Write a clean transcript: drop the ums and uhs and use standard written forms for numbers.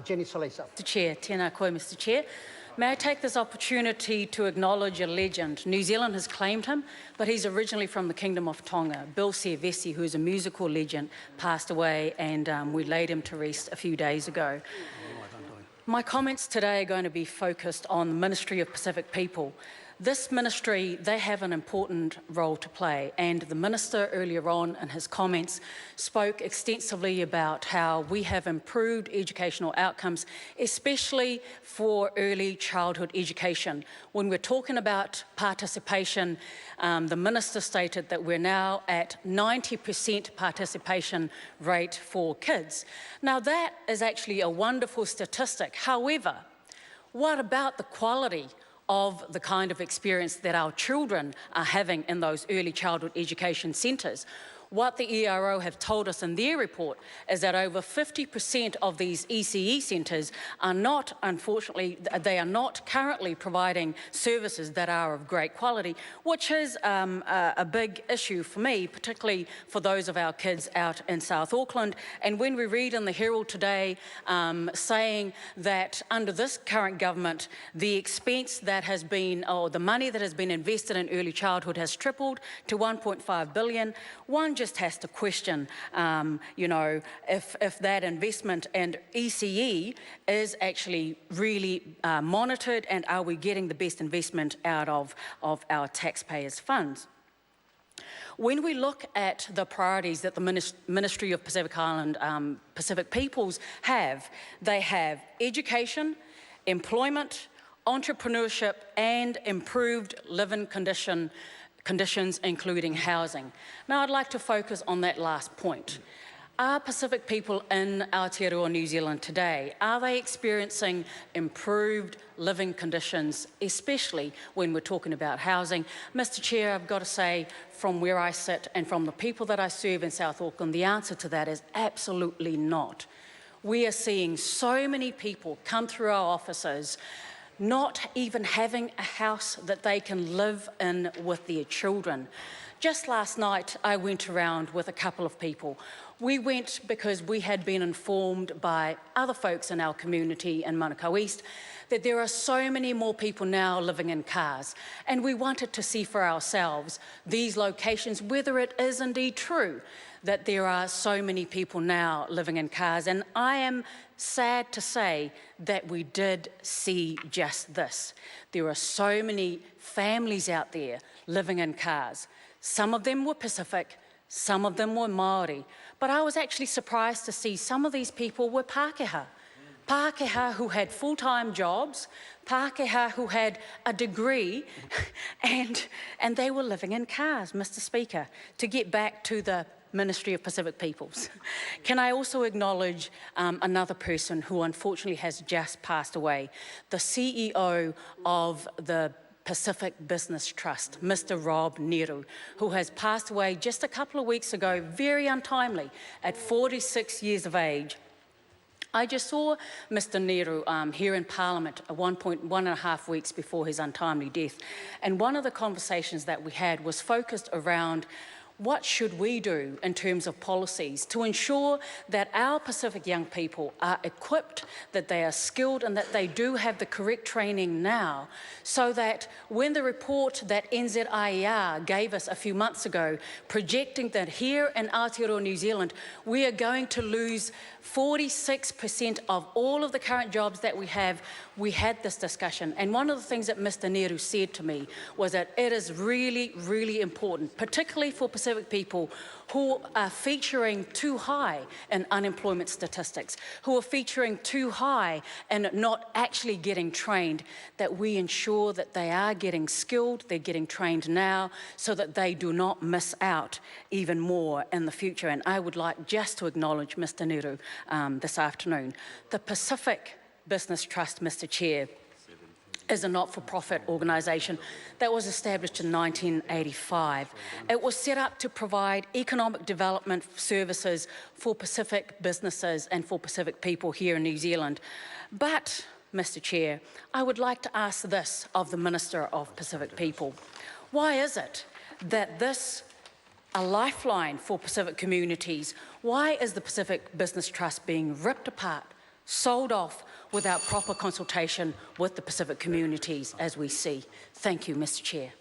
Jenny Salisa. Mr Chair, tēnā koe, Mr Chair. May I take this opportunity to acknowledge a legend. New Zealand has claimed him, but he's originally from the Kingdom of Tonga. Bill Siavesi, who is a musical legend, passed away, and we laid him to rest a few days ago. My comments today are going to be focused on the Ministry of Pacific People. This ministry, they have an important role to play, and the Minister earlier on in his comments spoke extensively about how we have improved educational outcomes, especially for early childhood education. When we're talking about participation, the Minister stated that we're now at 90% participation rate for kids. Now that is actually a wonderful statistic. However, what about the quality of the kind of experience that our children are having in those early childhood education centres? What the ERO have told us in their report is that over 50% of these ECE centres are not, unfortunately, they are not currently providing services that are of great quality, which is a big issue for me, particularly for those of our kids out in South Auckland. And when we read in the Herald today saying that under this current government, the expense that has been, or the money that has been invested in early childhood has tripled to $1.5 billion, one just has to question, you know, if that investment and ECE is actually really monitored, and are we getting the best investment out of our taxpayers' funds? When we look at the priorities that the Ministry of Pacific Island, Pacific Peoples have, they have education, employment, entrepreneurship, and improved living conditions, including housing. Now, I'd like to focus on that last point. Are Pacific people in Aotearoa, New Zealand today, are they experiencing improved living conditions, especially when we're talking about housing? Mr Chair, I've got to say, from where I sit and from the people that I serve in South Auckland, the answer to that is absolutely not. We are seeing so many people come through our offices not even having a house that they can live in with their children. Just last night, I went around with a couple of people. We went because we had been informed by other folks in our community in Manukau East that there are so many more people now living in cars, and we wanted to see for ourselves these locations, whether it is indeed true that there are so many people now living in cars. And I am sad to say that we did see just this. There are so many families out there living in cars. Some of them were Pacific, some of them were Māori, but I was actually surprised to see some of these people were Pākehā. Pākehā who had full-time jobs, Pākehā who had a degree, and they were living in cars, Mr Speaker, to get back to the Ministry of Pacific Peoples. Can I also acknowledge another person who unfortunately has just passed away, the CEO of the Pacific Business Trust, Mr Rob Neru, who has passed away just a couple of weeks ago, very untimely, at 46 years of age. I just saw Mr Neru here in Parliament 1.5 weeks before his untimely death, and one of the conversations that we had was focused around what should we do in terms of policies to ensure that our Pacific young people are equipped, that they are skilled, and that they do have the correct training now, so that when the report that NZIER gave us a few months ago, projecting that here in Aotearoa, New Zealand, we are going to lose 46% of all of the current jobs that we have, we had this discussion. And one of the things that Mr Neru said to me was that it is really, really important, particularly for Pacific people who are featuring too high in unemployment statistics, who are featuring too high and not actually getting trained, that we ensure that they are getting skilled, they're getting trained now, so that they do not miss out even more in the future. And I would like just to acknowledge Mr Neru this afternoon. The Pacific Business Trust, Mr Chair, is a not-for-profit organisation that was established in 1985. It was set up to provide economic development services for Pacific businesses and for Pacific people here in New Zealand. But, Mr Chair, I would like to ask this of the Minister of Pacific People. Why is it that this, a lifeline for Pacific communities, why is the Pacific Business Trust being ripped apart sold off without proper consultation with the Pacific communities, as we see. Thank you, Mr. Chair.